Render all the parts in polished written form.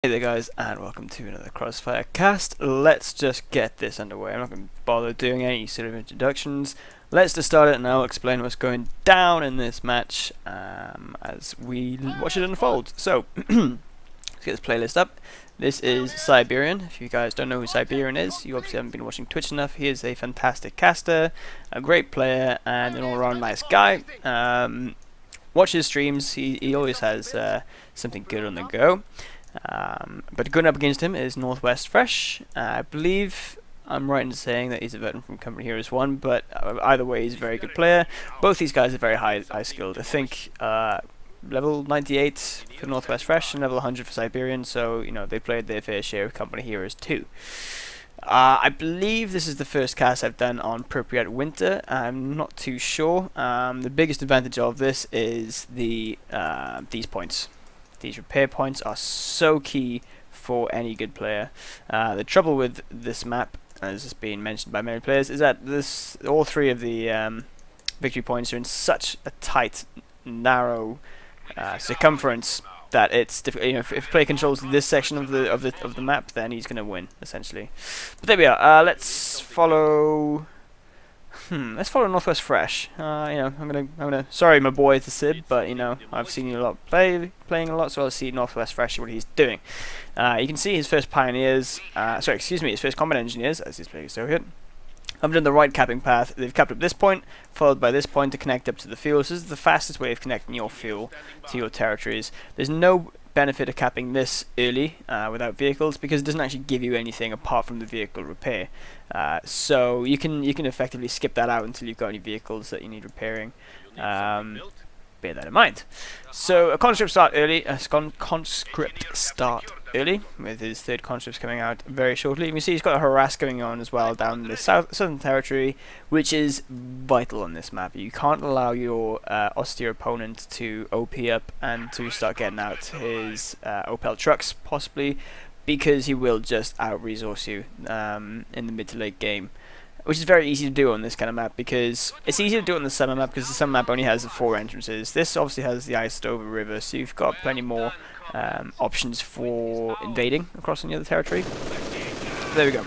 Hey there guys, and welcome to another Krozzfyre cast. Let's just get this underway. I'm not going to bother doing any sort of introductions. Let's just start it and I'll explain what's going down in this match as we watch it unfold. So, let's get this playlist up. This is Siberian. If you guys don't know who Siberian is, you obviously haven't been watching Twitch enough. He is a fantastic caster, a great player, and an all-around nice guy. Watch his streams, he always has something good on the go. But going up against him is NorthWestFresh. I believe I'm right in saying that he's a veteran from Company Heroes 1, but either way he's a very good player. Both these guys are very high skilled. I think level 98 for NorthWestFresh and level 100 for Siberian, so you know they played their fair share of Company Heroes 2. I believe this is the first cast I've done on Pripyat Winter. I'm not too sure. The biggest advantage of this is these points. These repair points are so key for any good player. The trouble with this map, as has been mentioned by many players, is that all three of the victory points are in such a tight, narrow circumference that it's difficult. You know, if player controls this section of the map, then he's going to win essentially. But there we are. Let's follow. Let's follow NorthWestFresh. You know, I'm gonna. Sorry, my boy, it's a Sib, but you know, I've seen you a lot playing a lot, so I'll see NorthWestFresh what he's doing. You can see his first pioneers. Sorry, excuse me, his first combat engineers as he's playing so here. I've done the right capping path. They've capped up this point, followed by this point to connect up to the field. So this is the fastest way of connecting your fuel to your territories. There's no benefit of capping this early without vehicles because it doesn't actually give you anything apart from the vehicle repair. So you can effectively skip that out until you've got any vehicles that you need repairing. Bear that in mind. So a conscript start early. With his third conscripts coming out very shortly. You can see he's got a harass going on as well down the southern territory, which is vital on this map. You can't allow your austere opponent to OP up and to start getting out his Opel trucks, possibly, because he will just out-resource you in the mid to late game. Which is very easy to do on this kind of map, because it's easy to do it on the summer map because the summer map only has the 4 entrances. This obviously has the iced over river, so you've got plenty more options for invading across any other territory. There we go.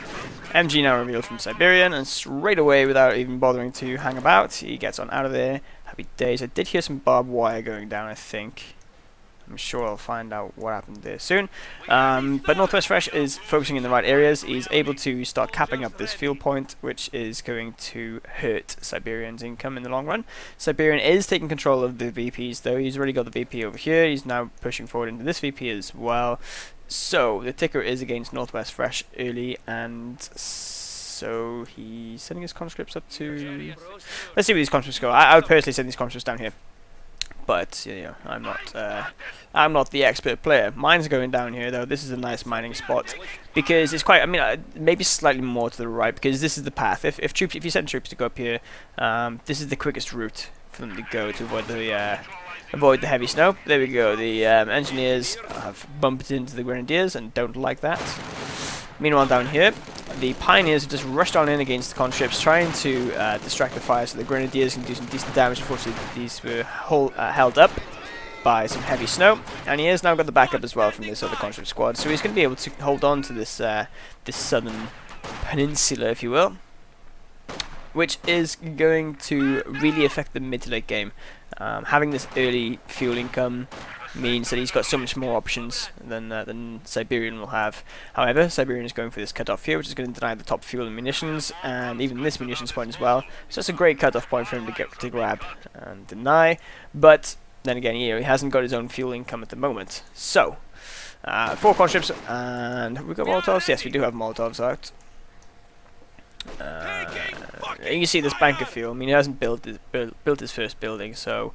MG now revealed from Siberian, and straight away, without even bothering to hang about, he gets on out of there. Happy days. I did hear some barbed wire going down, I think. I'm sure I'll find out what happened there soon. But NorthWestFresh is focusing in the right areas. He's able to start capping up this field point, which is going to hurt Siberian's income in the long run. Siberian is taking control of the VPs, though. He's already got the VP over here. He's now pushing forward into this VP as well. So the ticker is against NorthWestFresh early, and so he's sending his conscripts up to... Let's see where these conscripts go. I would personally send these conscripts down here. But you know, I'm not the expert player. Mine's going down here though. This is a nice mining spot because it's quite. I mean, maybe slightly more to the right because this is the path. If you send troops to go up here, this is the quickest route for them to go to avoid the heavy snow. There we go. The engineers have bumped into the grenadiers and don't like that. Meanwhile, down here, the pioneers have just rushed on in against the conscripts, trying to distract the fire so the grenadiers can do some decent damage. Unfortunately, these were held up by some heavy snow, and he has now got the backup as well from this other conscript squad, so he's going to be able to hold on to this this southern peninsula, if you will, which is going to really affect the mid to late game. Having this early fuel income means that he's got so much more options than Siberian will have. However, Siberian is going for this cutoff here, which is going to deny the top fuel and munitions, and even this munitions point as well. So it's a great cutoff point for him to grab and deny. But then again, you know, he hasn't got his own fuel income at the moment. So 4 conscripts, and have we got Molotovs? Yes, we do have Molotovs out. You can see this bank of fuel. I mean, he hasn't built his first building, so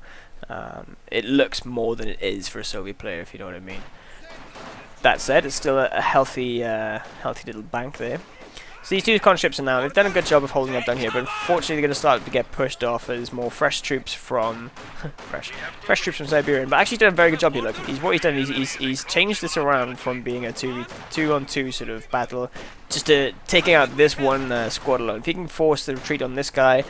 it looks more than it is for a Soviet player, if you know what I mean. That said, it's still a healthy little bank there. So these two conscripts are now, they've done a good job of holding up down here, but unfortunately they're going to start to get pushed off as more fresh troops from fresh troops from Siberian. But actually he's done a very good job here. Look, what he's done is he's changed this around from being a 2-on-2 sort of battle just to taking out this one squad alone. If he can force the retreat on this guy,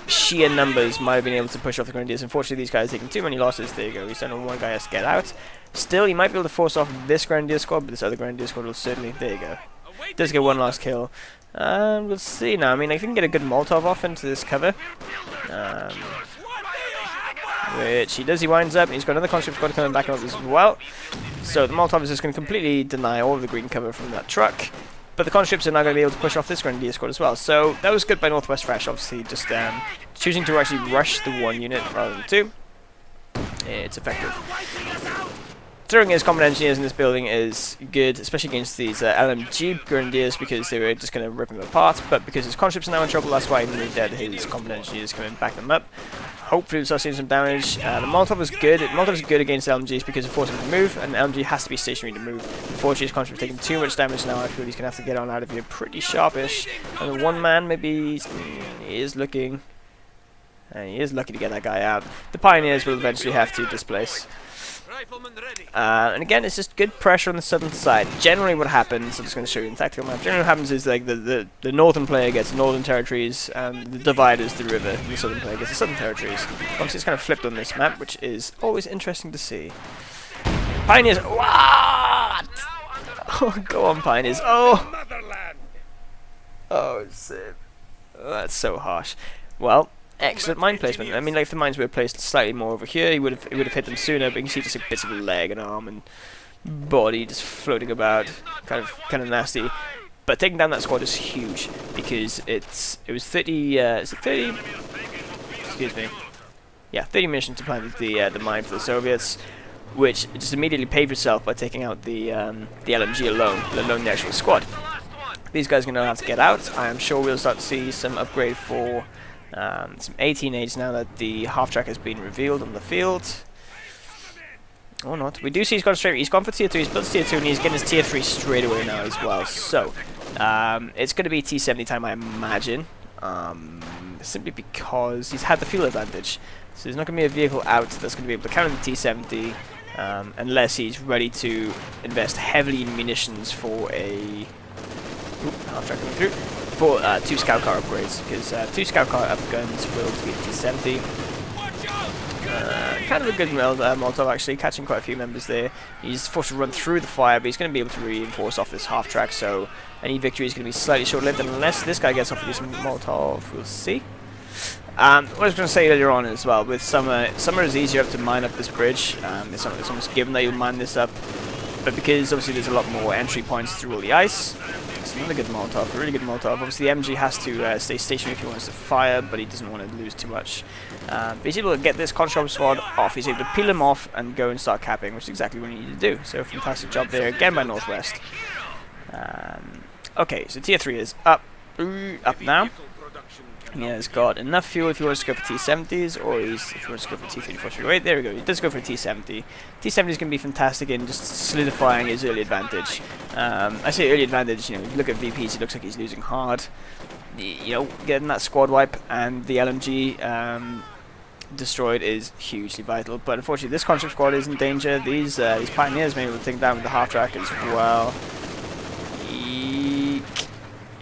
sheer numbers might have been able to push off the Grenadiers. Unfortunately these guys are taking too many losses. There you go, he's done one guy has to get out. Still, he might be able to force off this Grenadier squad, but this other Grenadier squad will certainly... There you go. Does get one last kill. We'll see now. I mean, if we can get a good Molotov off into this cover, which he does, he winds up, and he's got another conscript squad coming back up as well. So the Molotov is just going to completely deny all of the green cover from that truck. But the conscripts are now going to be able to push off this Grenadier squad as well. So that was good by NorthWestFresh, obviously, just choosing to actually rush the one unit rather than two. It's effective. Throwing his combat engineers in this building is good, especially against these LMG Grenadiers, because they were just going to rip them apart. But because his conscripts are now in trouble, that's why he needed his combat engineers come and back them up. Hopefully we'll start seeing some damage. The Molotov is good. Molotov is good against LMGs because it forces them to move, and LMG has to be stationary to move. Unfortunately, his conscripts are taking too much damage now. I feel he's going to have to get on out of here pretty sharpish. And the one man, maybe he is looking... And he is lucky to get that guy out. The Pioneers will eventually have to displace. And again, it's just good pressure on the southern side. Generally what happens, I'm just going to show you in tactical map, generally what happens is like the northern player gets northern territories, and the divide is the river, and the southern player gets the southern territories. Obviously it's kind of flipped on this map, which is always interesting to see. Pioneers, what? Oh, go on Pioneers, oh! Oh, shit. Oh, that's so harsh. Well, excellent mine placement. I mean, like if the mines were placed slightly more over here, it would have hit them sooner. But you can see just like bits of leg and arm and body just floating about, kind of nasty. But taking down that squad is huge because it was 30. Is it 30? Excuse me. Yeah, 30 missions to plant the mine for the Soviets, which just immediately paved itself by taking out the LMG alone, let alone the actual squad. These guys are going to have to get out. I am sure we'll start to see some upgrade for. Some 18H now that the half-track has been revealed on the field. Or not. We do see he's gone straight. He's gone for tier 2, he's built tier 2, and he's getting his tier 3 straight away now as well. So, it's going to be T70 time, I imagine. Simply because he's had the fuel advantage. So there's not going to be a vehicle out that's going to be able to counter the T70 unless he's ready to invest heavily in munitions for a... half-track coming through. For 2 scout car upgrades, because 2 scout car up guns will defeat T70. Kind of a good Molotov actually, catching quite a few members there. He's forced to run through the fire, but he's going to be able to reinforce off this half track, so any victory is going to be slightly short-lived unless this guy gets off with some Molotov. We'll see. What I was going to say earlier on as well, with summer is easier to mine up this bridge. It's almost given that you'll mine this up, but because obviously there's a lot more entry points through all the ice. It's another good Molotov, a really good Molotov. Obviously the MG has to stay stationary if he wants to fire, but he doesn't want to lose too much. But he's able to get this conscript squad off. He's able to peel him off and go and start capping, which is exactly what he needed to do. So fantastic job there again by Northwest. Okay, so tier 3 is up now. He has got enough fuel if he wants to go for T70s, or if he wants to go for T34. Wait, there we go. He does go for a T70. T70 is going to be fantastic in just solidifying his early advantage. I say early advantage, you know, look at VPs, he looks like he's losing hard. You know, getting that squad wipe and the LMG destroyed is hugely vital. But unfortunately, this conscript squad is in danger. These pioneers may be able to take down with the half track as well.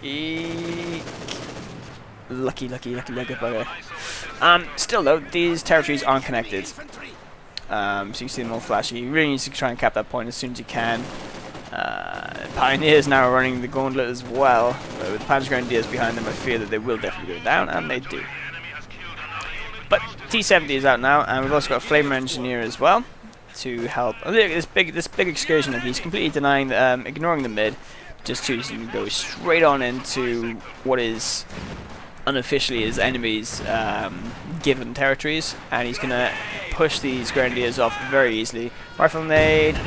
Eek. Lucky bugger. Still though, these territories aren't connected. So you can see them all flashy. You really need to try and cap that point as soon as you can. Pioneers now running the gauntlet as well. With Panzer Grenadiers behind them, I fear that they will definitely go down, and they do. But T70 is out now, and we've also got a Flamer Engineer as well to help. Oh, look at this big excursion that he's completely denying, ignoring the mid, just choosing to go straight on into what is unofficially his enemies' given territories, and he's gonna push these Grenadiers off very easily. Rifle nade,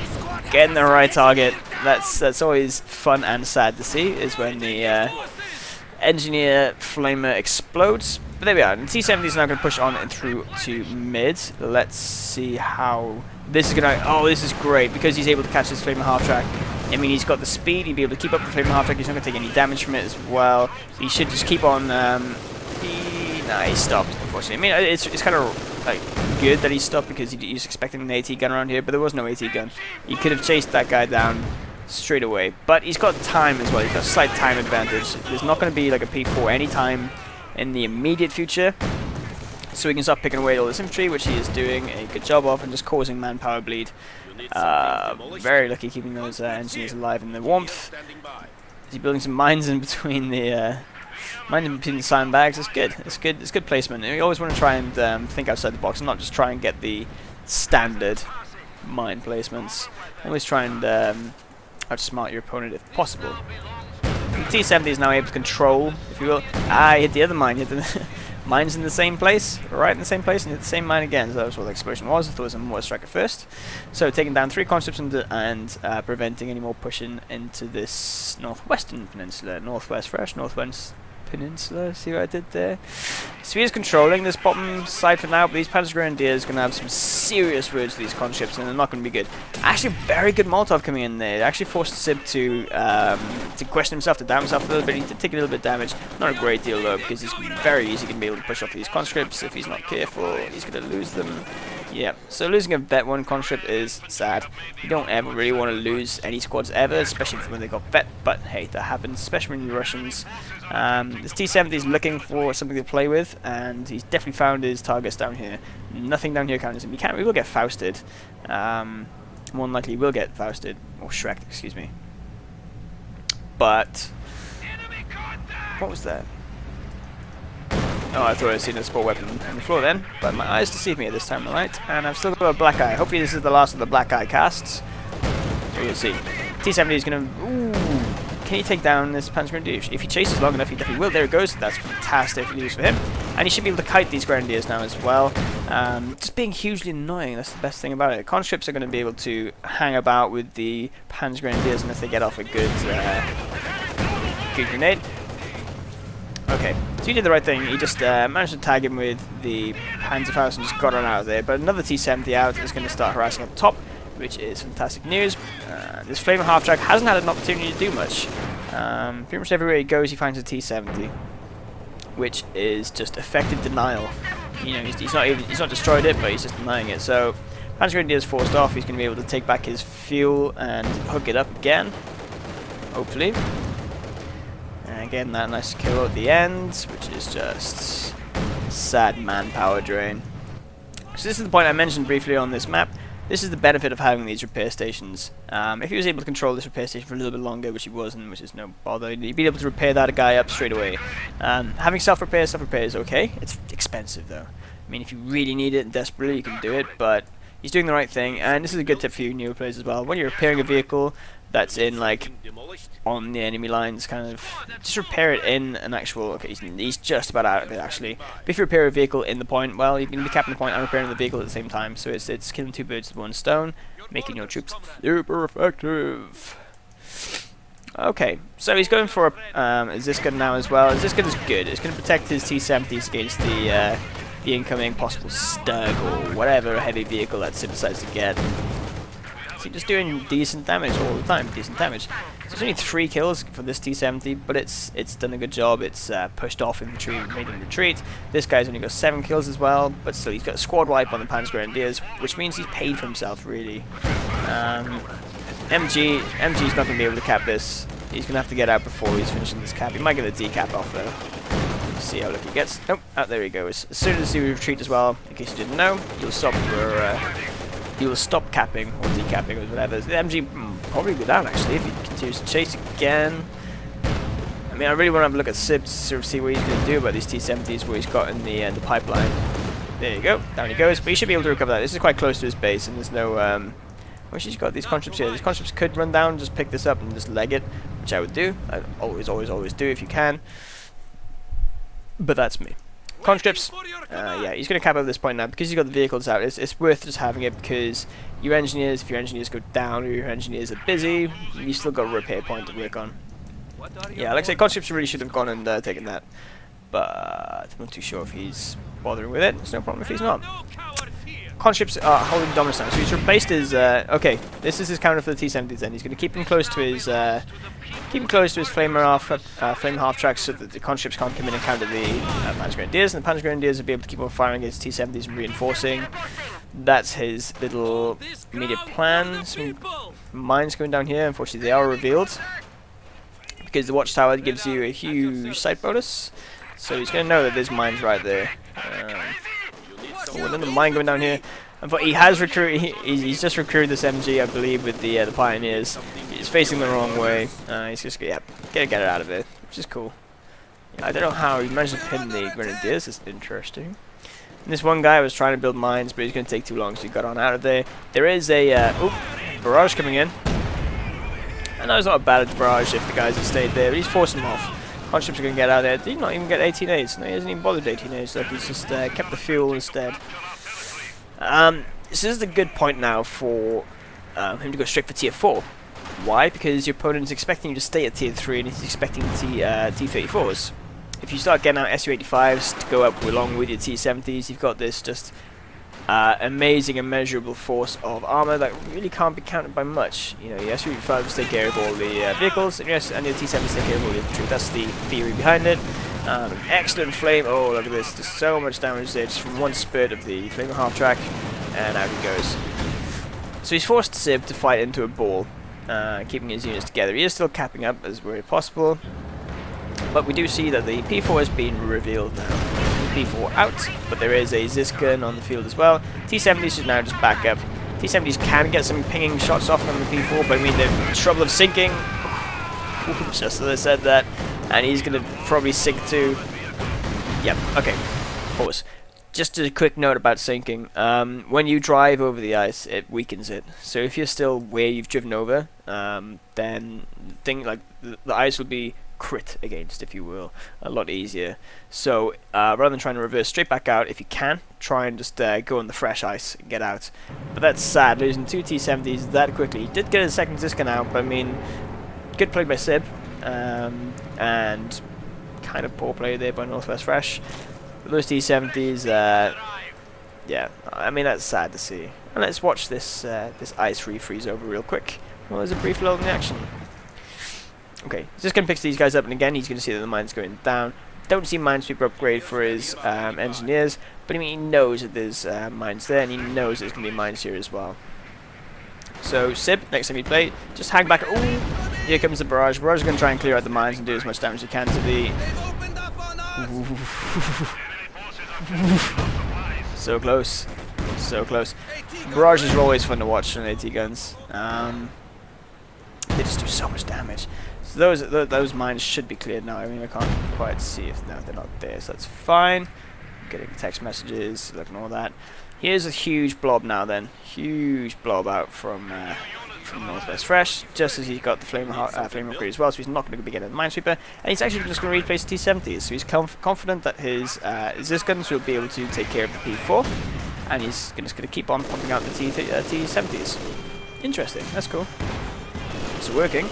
getting the right target. That's always fun and sad to see, is when the engineer flamer explodes. But there we are. And T70 is now going to push on and through to mid. Let's see how this is gonna. Oh, this is great because he's able to catch this flamer half track. I mean, he's got the speed, he'd be able to keep up the flaming half-track, he's not going to take any damage from it as well. He should just keep on, nah, he stopped, unfortunately. I mean, it's kind of, like, good that he stopped because he's expecting an AT gun around here, but there was no AT gun. He could have chased that guy down straight away, but he's got time as well, he's got a slight time advantage. There's not going to be, like, a P4 anytime in the immediate future, so he can start picking away all this infantry, which he is doing a good job of, and just causing manpower bleed. Very lucky keeping those engineers alive in the warmth. Is he building some mines in between the sandbags? It's good. It's good. It's good placement. You always want to try and think outside the box, and not just try and get the standard mine placements. Always try and outsmart your opponent if possible. The T-70 is now able to control, if you will. He hit the other mine. Hit the mine's in the same place, right in the same place, and hit the same mine again. So that was what the explosion was. I thought it was a mortar strike at first. So taking down 3 conscripts and preventing any more pushing into this northwestern peninsula. NorthWestFresh, Northwest Peninsula. See what I did there? So he is controlling this bottom side for now, but these Panzer Grenadiers are going to have some serious words to these conscripts, and they're not going to be good. Actually, very good Molotov coming in there. It actually forced Sib to question himself, to down himself a little bit. He did take a little bit of damage. Not a great deal though, because he's very easy going to be able to push off these conscripts. If he's not careful, he's going to lose them. Yeah, so losing a vet 1 conscript is sad. You don't ever really want to lose any squads ever, especially when they got vet, but hey, that happens, especially when you're Russians. This T-70 is looking for something to play with, and he's definitely found his targets down here. Nothing down here counters him. We will get Fausted. More than likely, we'll get Fausted, or Shrek, excuse me. But what was that? Oh, I thought I'd seen a sport weapon on the floor then, but my eyes deceived me at this time, alright? And I've still got a black eye. Hopefully this is the last of the black eye casts. We'll see. T-70 is going to... Ooh! Can he take down this Panzer Grenadier? If he chases long enough, he definitely will. There it goes. That's fantastic news for him. And he should be able to kite these Grenadiers now as well. Just being hugely annoying, that's the best thing about it. Conscripts are going to be able to hang about with the Panzer Grenadiers unless they get off a good grenade. Okay, so he did the right thing. He just managed to tag him with the Panzerfaust and just got on out of there. But another T-70 out is going to start harassing up top, which is fantastic news. This Flamer half-track hasn't had an opportunity to do much. Pretty much everywhere he goes, he finds a T-70, which is just effective denial. You know, he's not destroyed it, but he's just denying it. So Panzer Grenadier is forced off. He's going to be able to take back his fuel and hook it up again, hopefully. And getting that nice kill at the end, which is just sad manpower drain. So this is the point I mentioned briefly on this map. This is the benefit of having these repair stations. If he was able to control this repair station for a little bit longer, which he wasn't, which is no bother, he'd be able to repair that guy up straight away. Having self-repair is okay. It's expensive though. I mean, if you really need it desperately, you can do it, but he's doing the right thing. And this is a good tip for you newer players as well. When you're repairing a vehicle that's in, like, on the enemy lines, kind of, just repair it in an actual, okay, he's just about out of it actually, but if you repair a vehicle in the point, well, you can be capping the point and repairing the vehicle at the same time, so it's killing 2 birds with 1 stone, making your troops super effective. Okay, so he's going for a Ziskin now as well. Ziskin is good. It's going to protect his T-70s against the incoming possible Stug or whatever heavy vehicle that Sim decides to get. So just doing decent damage all the time, decent damage. So there's only 3 kills for this T-70, but it's done a good job. It's pushed off infantry, made them retreat. This guy's only got 7 kills as well, but still he's got a squad wipe on the Panzer Grenadiers, which means he's paid for himself really. MG's not going to be able to cap this. He's going to have to get out before he's finishing this cap. He might get a decap off though. Let's see how lucky he gets. Nope, out there he goes. As soon as he retreat as well, in case you didn't know, he'll stop for... he will stop capping or decapping or whatever. The MG probably go down actually if he continues to chase again. I mean, I really want to have a look at Sib to sort of see what he's going to do about these T-70s, what he's got in the pipeline. There you go, down he goes. But he should be able to recover that. This is quite close to his base, and there's no. Wish he's got these conscripts here. These conscripts could run down, just pick this up and just leg it, which I would do. I always do if you can. But that's me. Conscripts, yeah, he's going to cap at this point now because he's got the vehicles out. It's worth just having it because your engineers, if your engineers go down or your engineers are busy, you still got a repair point to work on. Yeah, like I say, conscripts really should have gone and taken that, but I'm not too sure if he's bothering with it. It's no problem if he's not. conscripts are holding dominance now. So he's replaced his. Okay, this is his counter for the T-70s. Then he's going to keep him close to his. Keep him close to his flame half tracks so that the conscripts can't come in and counter the Panzer Grenadiers, and the Panzer Grenadiers will be able to keep on firing against T-70s and reinforcing. That's his little immediate plan. Some mines going down here. Unfortunately, they are revealed because the watchtower gives you a huge sight bonus. So he's going to know that there's mines right there. Oh, another mine going down here. But he has recruited. He's just recruited this MG, I believe, with the Pioneers. He's facing the wrong way. He's just get it out of there, which is cool. Yeah, I don't know how he managed to pin the Grenadiers. It's interesting. And this one guy was trying to build mines, but he's going to take too long, so he got on out of there. There is a barrage coming in. I know it's not a bad barrage if the guys had stayed there, but he's forcing them off. Conscripts are going to get out of there. Did he not even get 18As? No, he hasn't even bothered 18As. Look, he's just kept the fuel instead. This is the good point now for him to go straight for tier 4. Why? Because your opponent is expecting you to stay at tier 3 and he's expecting T-34s. If you start getting out Su-85s to go up along with your T-70s, you've got this just amazing, immeasurable force of armor that really can't be countered by much. You know, your Su-85s take care of all the vehicles, and your T-70s take care of all the infantry. That's the theory behind it. Excellent flame. Oh, look at this. There's so much damage there just from one spurt of the flame half track, and out he goes. So he's forced Sib to fight into a ball, keeping his units together. He is still capping up as very possible, but we do see that the P4 has been revealed now. P4 out, but there is a Ziskin on the field as well. T-70s should now just back up. T-70s can get some pinging shots off on the P4, but I mean they're in trouble of sinking. Just as I said that. And he's going to probably sink too. Yep, okay. Pause. Just a quick note about sinking. When you drive over the ice, it weakens it. So if you're still where you've driven over, then things like the ice will be crit against, if you will. A lot easier. So rather than trying to reverse straight back out, if you can, try and just go on the fresh ice and get out. But that's sad, losing 2 T-70s that quickly. He did get a second Ziskin out, but I mean, good play by Sib. And kind of poor play there by NorthWestFresh. Those T-70s, yeah, I mean that's sad to see. And let's watch this this ice refreeze over real quick. Well, there's a brief lull in the action. Okay, he's just going to pick these guys up, and again he's going to see that the mine's going down. Don't see Minesweeper upgrade for his engineers, but I mean he knows that there's mines there, and he knows there's going to be mines here as well. So Sib, next time you play, just hang back. Ooh, here comes the barrage. Barrage is going to try and clear out the mines and do as much damage as he can to the... So close. So close. Barrages are always fun to watch on AT guns. They just do so much damage. So those mines should be cleared now. I mean, I can't quite see if... No, they're not there, so that's fine. Getting text messages, looking all that. Here's a huge blob now then. Huge blob out from NorthWestFresh, just as he's got the flame upgrade as well, so he's not going to be getting the Minesweeper, and he's actually just going to replace the T-70s, so he's confident that his Zisguns will be able to take care of the P4, and he's just going to keep on pumping out the T-70s. Interesting, that's cool. It's working.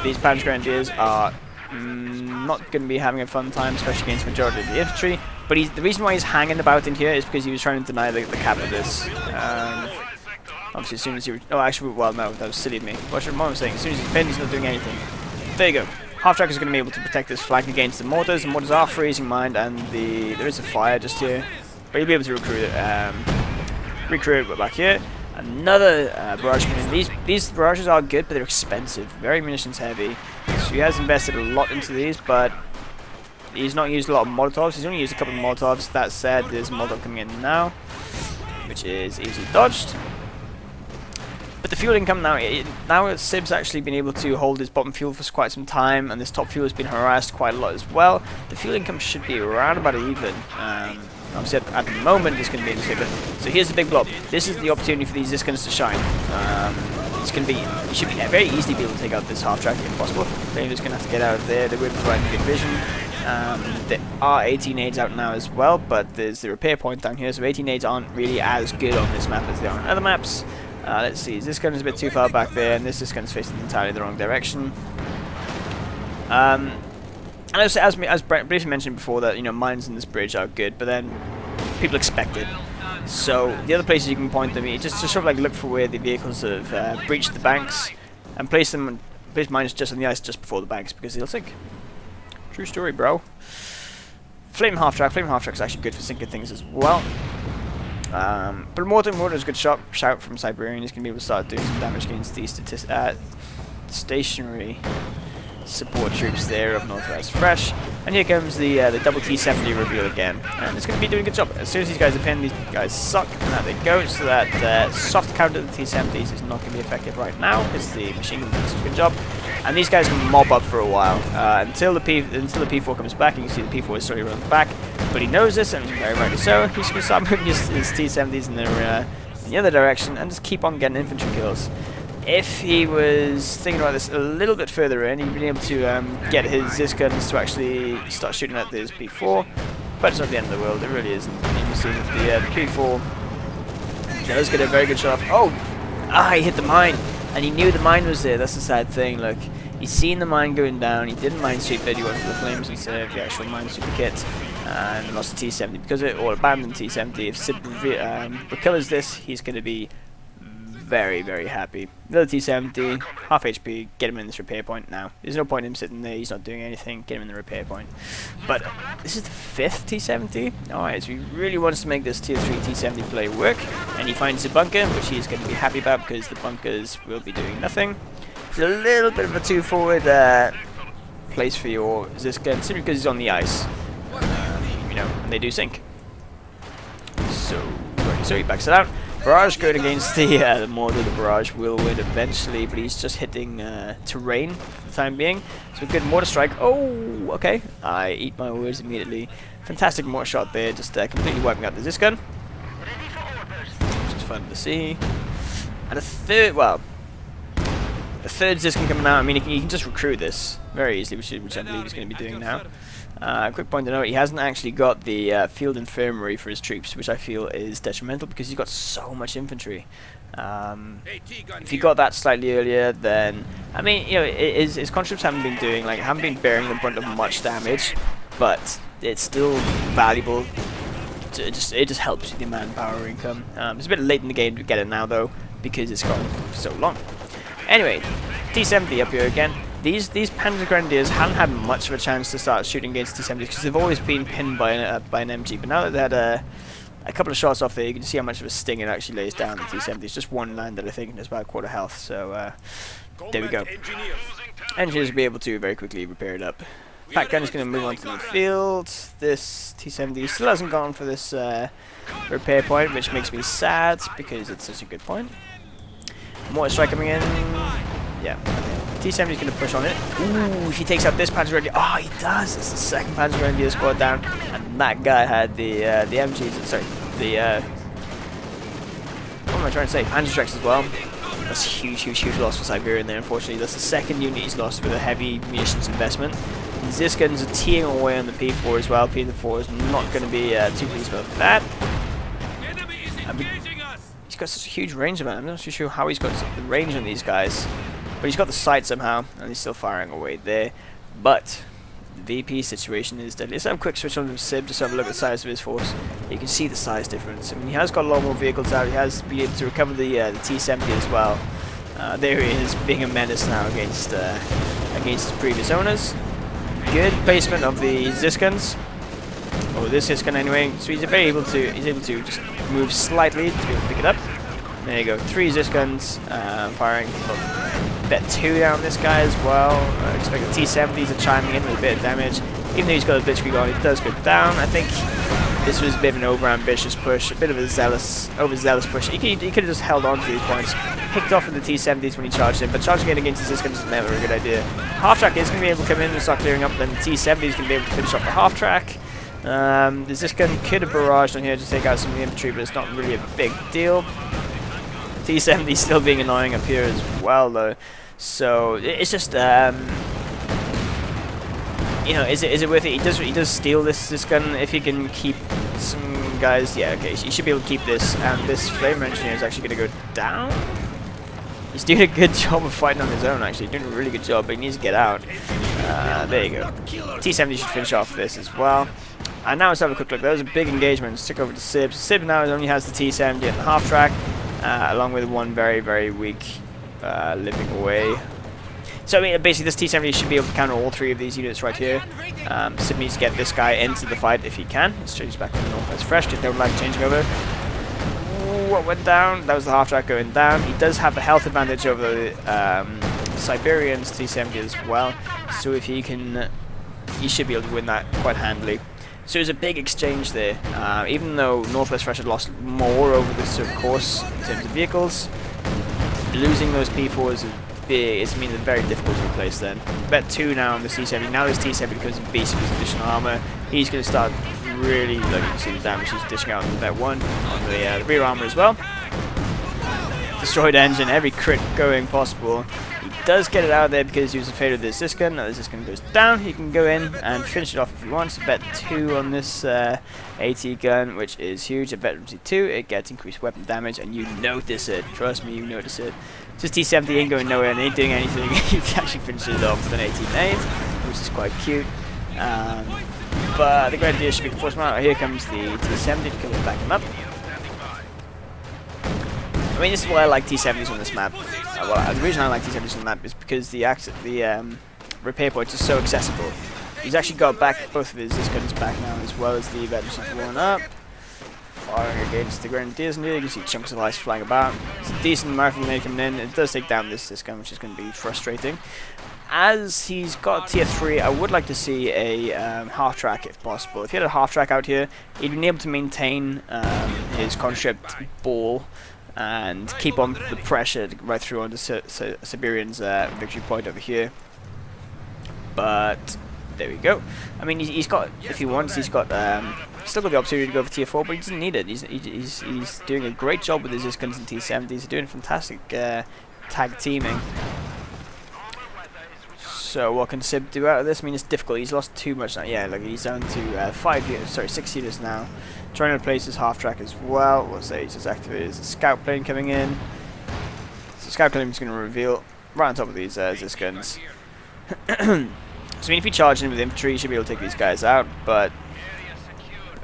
These Panzer Grenadiers are not going to be having a fun time, especially against the majority of the infantry, but the reason why he's hanging about in here is because he was trying to deny the cap of this. Obviously, as soon as he... Oh, actually, well, no, that was silly of me. What am I saying? As soon as he's pinned, he's not doing anything. There you go. Half-track is going to be able to protect this flank against the mortars. The mortars are freezing mined, and there is a fire just here. But he'll be able to recruit back here. Another barrage coming in. These barrages are good, but they're expensive. Very munitions heavy. So he has invested a lot into these, but he's not used a lot of Molotovs. He's only used a couple of Molotovs. That said, there's a Molotov coming in now, which is easily dodged. But the fuel income now Sib's actually been able to hold his bottom fuel for quite some time, and this top fuel has been harassed quite a lot as well. The fuel income should be around about even. Obviously at the moment it's going to be in the So here's the big blob. This is the opportunity for these Zisguns to shine. It's going to be, you should be very easily be able to take out this half track if possible. They're just going to have to get out of there. They will provide good vision. There are 18As out now as well, but there's the repair point down here, so 18As aren't really as good on this map as they are on other maps. Let's see, this gun is a bit too far back there, and this gun is facing entirely the wrong direction. And as briefly mentioned before, that mines in this bridge are good, but then people expect it. So the other places you can point them, you just sort of like look for where the vehicles have breached the banks, and place mines just on the ice just before the banks because they'll sink. True story, bro. Flame half track is actually good for sinking things as well. But Mortar is a good shout from Siberian. He's going to be able to start doing some damage against these stationary support troops there of NorthWestFresh. And here comes the double T70 reveal again. And it's going to be doing a good job. As soon as these guys are pinned, these guys suck. And out they go. So that soft counter of the T70s is not going to be effective right now because the machine gun does a good job. And these guys can mob up for a while until the P4 comes back. And you can see the P4 is slowly running back. But he knows this, and very rightly so. He's going to start moving his T70s in the other direction and just keep on getting infantry kills. If he was thinking about this a little bit further in, he'd been able to get his Zis guns to actually start shooting at this P4. But it's not the end of the world, it really isn't. You can see that the P4 does get a very good shot off. Oh! He hit the mine! And he knew the mine was there, that's the sad thing. Look, he's seen the mine going down, he didn't minesweep it, he went for the flames instead of the actual minesweeper kit. And lost the T70 because of it, or abandoned T70. If Sib recovers this, he's going to be very, very happy. Another T70, half HP, get him in this repair point now. There's no point in him sitting there, he's not doing anything, get him in the repair point. But this is the 5th T70. Alright, so he really wants to make this tier 3 T70 play work, and he finds a bunker, which he's going to be happy about because the bunkers will be doing nothing. It's a little bit of a too forward place for your Zis gun, simply because he's on the ice. You know, and they do sink. So he backs it out. Barrage going against the Mortar. The Barrage will win eventually, but he's just hitting terrain for the time being. So a good mortar strike. Oh, okay. I eat my words immediately. Fantastic mortar shot there, just completely wiping out the Zis gun. Which is fun to see. And a third Zis gun coming out. I mean, you can just recruit this very easily, which I believe he's going to be doing now. Quick point to note, he hasn't actually got the field infirmary for his troops, which I feel is detrimental because he's got so much infantry. If he got that slightly earlier, then I mean, you know, his conscripts haven't been bearing the brunt of much damage, but it's still valuable. It just helps with the manpower income. It's a bit late in the game to get it now though, because it's gone for so long. Anyway, T70 up here again. These Panzer Grenadiers haven't had much of a chance to start shooting against T70s because they've always been pinned by an MG. But now that they had a couple of shots off there, you can see how much of a sting it actually lays down the T70s. Just one landed, I think, and it's about quarter health. So there we go. Engineers will be able to very quickly repair it up. Pack gun is going to move on to the field. This T70 still hasn't gone for this repair point, which makes me sad because it's such a good point. Mortar strike coming in. Yeah. T70 is going to push on it. Ooh, if he takes out this Panzer Grenadier. Oh, he does. It's the second Panzer Grenadier squad down. And that guy had the MGs. Sorry, what am I trying to say? Panzer Strikes as well. That's huge loss for Siberian there, unfortunately. That's the second unit he's lost with a heavy munitions investment. Zis guns are teeing away on the P4 as well. P4 is not going to be too pleased about that. He's got such a huge range of it. I'm not too sure how he's got the range on these guys. But he's got the sight somehow, and he's still firing away there. But the VP situation is deadly. Let's have a quick switch on to Sib, just have a look at the size of his force. You can see the size difference. I mean, he has got a lot more vehicles out. He has been able to recover the T70 as well. There he is, being a menace now against his previous owners. Good placement of the Zis guns. Or this Zis gun anyway. So he's able to just move slightly to be able to pick it up. There you go, 3 Zis guns firing. Bet 2 down this guy as well. I expect the T70s are chiming in with a bit of damage. Even though he's got a blitzkrieg on, it does go down. I think this was a bit of an over-ambitious push, a bit of a overzealous push. He could have just held on to these points, picked off with the T70s when he charged in, but charging in against the Zis guns is never a good idea. Half-track is going to be able to come in and start clearing up, then the T70 is going to be able to finish off the half-track. The Zis gun could have barraged on here to take out some of the infantry, but it's not really a big deal. T70 still being annoying up here as well though, so it's just you know, is it worth it? He does steal this gun if he can keep some guys. Yeah, okay, he should be able to keep this, and this Flamer Engineer is actually going to go down. He's doing a good job of fighting on his own, actually, doing a really good job, but he needs to get out. There you go. T70 should finish off this as well. And now let's have a quick look. There was a big engagement. Let's stick over to Sib. Sib now only has the T-70 and the half track, along with one very, very weak living away. So I mean, basically this T-70 should be able to counter all three of these units right here. Sib needs to get this guy into the fight if he can. Let's change back to NorthWestFresh, because they don't like changing over. Ooh, what went down? That was the half track going down. He does have the health advantage over the Siberian's T-70 as well. So if he can, he should be able to win that quite handily. So it was a big exchange there. Even though NorthWestFresh had lost more over this sort of course in terms of vehicles, losing those P4s is means it's very difficult to replace then. Bet 2 now on the T-70. Now this T-70 becomes a beast with his additional armor. He's going to start really, like you can see the damage he's dishing out on the Bet 1 on the rear armor as well. Destroyed engine, every crit going possible. He does get it out of there because he was afraid of this gun. Now this gun goes down. He can go in and finish it off if he wants. Bet 2 on this AT gun, which is huge. At Bet 2, it gets increased weapon damage, and you notice it. Trust me, you notice it. Just T-70 ain't going nowhere and ain't doing anything. You can actually finish it off with an 18-8, which is quite cute. But the great idea should be the force mount. Here comes the T-70 to come and back him up. I mean, this is why I like T-70s on this map. Well, the reason I like T-70s on the map is because the repair points are so accessible. He's actually got back both of his guns back now, as well as the veterans blown up. Firing against the Grenadiers, and you can see chunks of ice flying about. It's a decent amount of grenade coming in. It does take down this gun, which is going to be frustrating. As he's got tier 3, I would like to see a half track if possible. If he had a half track out here, he'd be able to maintain his conscript ball and keep on the pressure right through onto Siberian's victory point over here. But there we go. I mean, he's got, if he wants, he's got still got the opportunity to go for tier 4, but he doesn't need it. He's doing a great job with his guns and T-70s. He's doing fantastic tag teaming. So what can Sib do out of this? I mean, it's difficult. He's lost too much now. Yeah, like he's down to 6 units now. Trying to replace his half track as well. What's that? He's just activated his scout plane coming in. So scout plane is going to reveal right on top of these guns. So I mean, if he charges in with infantry, he should be able to take these guys out. But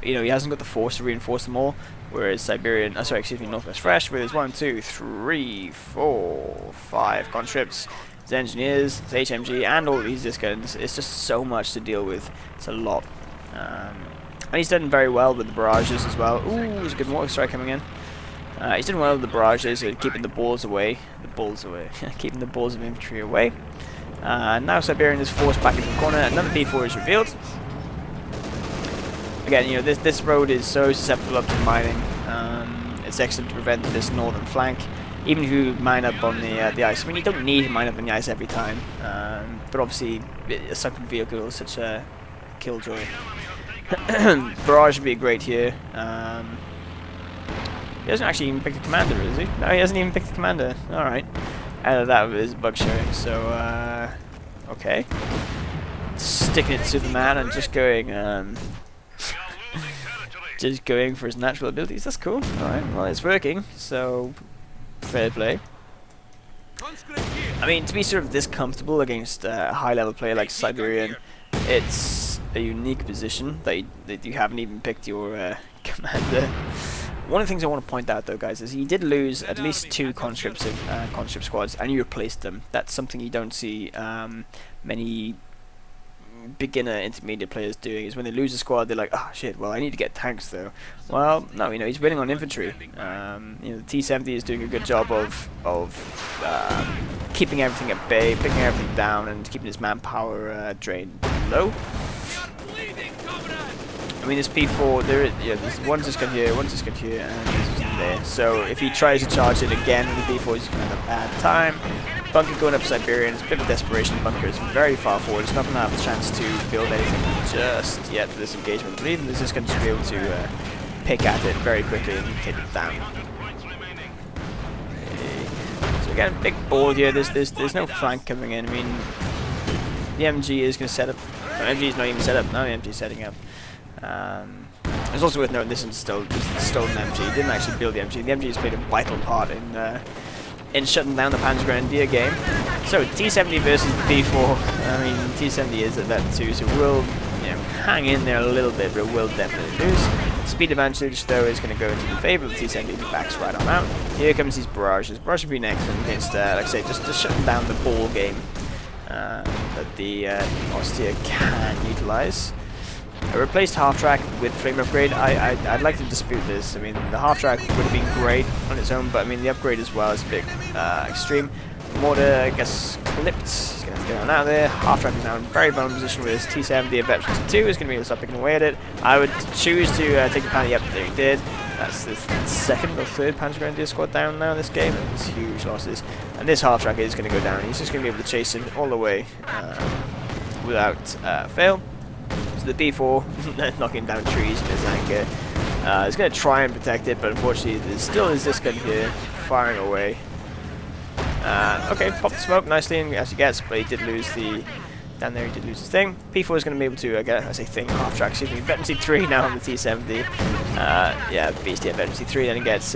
you know, he hasn't got the force to reinforce them all. Whereas Siberian, NorthWestFresh with his 1, 2, 3, 4, 5 conscripts, his engineers, his HMG, and all these disc guns. It's just so much to deal with. It's a lot. And he's done very well with the barrages as well. Ooh, there's a good mortar strike coming in. He's done well with the barrages, keeping the balls away. Keeping the balls of infantry away. Now Siberian is forced back into the corner. Another P4 is revealed. Again, you know, this road is so susceptible up to mining. It's excellent to prevent this northern flank, even if you mine up on the ice. I mean, you don't need to mine up on the ice every time, but obviously a sunken vehicle is such a killjoy. Barrage would be great here. He hasn't actually even picked a commander, is he? No, he hasn't even picked a commander. Alright. That was bug sharing, so okay. Sticking it to the man and just going just going for his natural abilities. That's cool. Alright, well, it's working, so fair play. I mean, to be sort of this comfortable against a high level player like Siberian, it's a unique position that you haven't even picked your commander. One of the things I want to point out though, guys, is he did lose at least 2 conscript squads, and you replaced them. That's something you don't see many beginner intermediate players doing. Is when they lose a squad, they're like, oh shit, well I need to get tanks though. Well, no, you know, he's winning on infantry. You know, the T-70 is doing a good job of keeping everything at bay, picking everything down, and keeping his manpower drain low. I mean, this P4, there's one's just got here, one's just got here, and there's just there. So if he tries to charge it again with the P4, he's going to have a bad time. Bunker going up Siberian, it's a bit of desperation. Bunker is very far forward. It's not going to have a chance to build anything just yet for this engagement. But even this is going to be able to pick at it very quickly and take it down. So again, big ball here. There's no flank coming in. I mean, the MG is going to set up. No, MG is not even set up. No, the MG is setting up. It's also worth noting this is still a stolen MG. He didn't actually build the MG. The MG has played a vital part in shutting down the Panzer Grenadier game. So T-70 versus the P4. I mean, T-70 is at that too, so we'll hang in there a little bit, but it will definitely lose. Speed advantage, though, is going to go into the favour of the T-70 if he backs right on out. Here comes these barrages. Barrage would be next against, like I say, just shutting down the ball game that the Ostia can utilise. I replaced half-track with flame upgrade. I'd like to dispute this. I mean, the half-track would have been great on its own, but I mean, the upgrade as well is a bit extreme. Mortar, I guess, clipped. He's going to have to get on out there. Half-track is now in a very vulnerable position with his T-70. A Vet 52 is going to be able to start picking away at it. I would choose to take the panzer. Yep, there he did. That's the second or third Panzer Grenadier squad down now in this game. It's huge losses. And this half-track is going to go down. He's just going to be able to chase him all the way without fail. So the B4 knocking down trees in his anchor. He's going to try and protect it, but unfortunately there still is this gun here firing away. Okay, popped the smoke nicely and as he gets, but he did lose the... Down there he did lose his thing. P4 is going to be able to, I say thing, half-track, excuse me, Veteran C3 now on the T-70. Yeah, beastie at Veteran C3, then he gets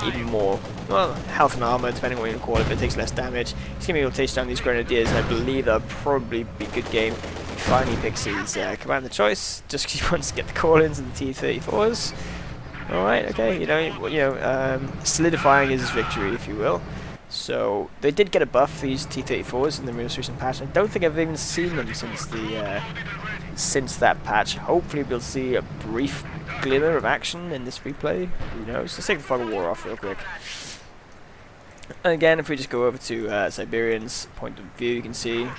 even more, well, health and armor, depending on what you call it, but it takes less damage. He's going to be able to take down these Grenadiers, and I believe that'll probably be a good game. He finally picks his commander choice, just because he wants to get the call-ins and the T-34s. Alright, okay, solidifying his victory, if you will. So they did get a buff, these T-34s, in the most recent patch. I don't think I've even seen them since that patch. Hopefully we'll see a brief glimmer of action in this replay. Who knows? Let's take the fog of war off real quick. And again, if we just go over to Siberian's point of view, you can see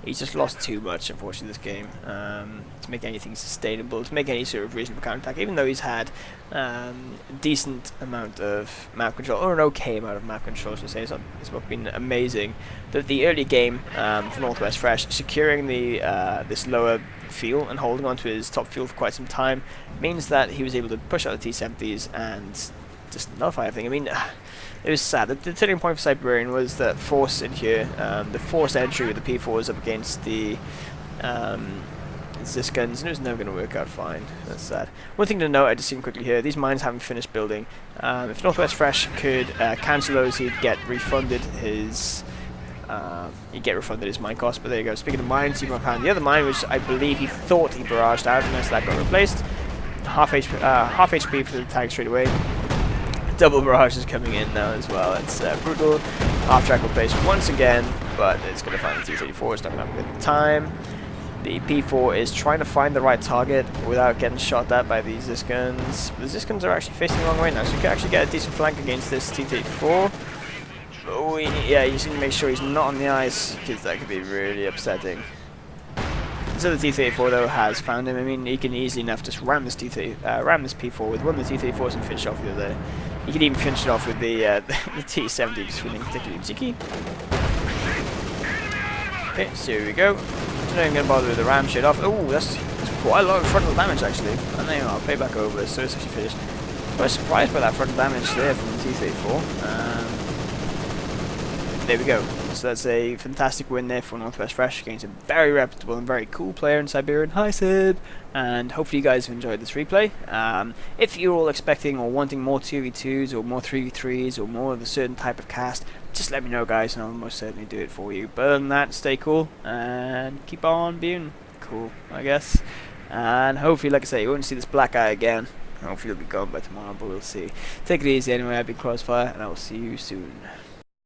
he's just lost too much, unfortunately, this game, to make anything sustainable, to make any sort of reasonable counterattack, even though he's had a decent amount of map control, or an okay amount of map control, I should say. It's not been amazing. The early game for NorthWestFresh, securing the this lower field and holding on to his top field for quite some time, means that he was able to push out the T-70s and just nullify everything. I mean, it was sad. The turning point for Siberian was that force in here, the forced entry with the P4s up against the Zis guns, and it was never going to work out fine. That's sad. One thing to note, I just seen quickly here, these mines haven't finished building. If NorthWestFresh could cancel those, he'd get refunded his mine cost, but there you go. Speaking of mines, he found the other mine, which I believe he thought he barraged out, unless that got replaced. Half HP for the tag straight away. Double barrage is coming in now as well. It's brutal. Half-track replaced once again, but it's going to find the T-34. It's not going to have a good time. The P4 is trying to find the right target without getting shot at by these Zis guns. The Zis guns are actually facing the wrong way now, so you can actually get a decent flank against this T-34. Oh, yeah, you just need to make sure he's not on the ice, because that could be really upsetting. So the T-34 though has found him. I mean, he can easily enough just ram this P4 with one of the T-34s and finish off the other. He could even finish it off with the T-70, just feeling particularly cheeky. Okay, so here we go. I'm not even going to bother with the ram shit off. Oh, that's quite a lot of frontal damage actually. And then I'll pay back over, so it's actually finished. I was surprised by that frontal damage there from the T-34. There we go. So that's a fantastic win there for NorthWestFresh against a very reputable and very cool player in Siberian. Hi Sib! And hopefully you guys have enjoyed this replay. If you're all expecting or wanting more 2v2s or more 3v3s or more of a certain type of cast, just let me know guys and I'll most certainly do it for you. But other than that, stay cool and keep on being cool, I guess. And hopefully, like I say, you won't see this black eye again. Hopefully it'll be gone by tomorrow, but we'll see. Take it easy anyway, I've been Krozzfyre and I will see you soon.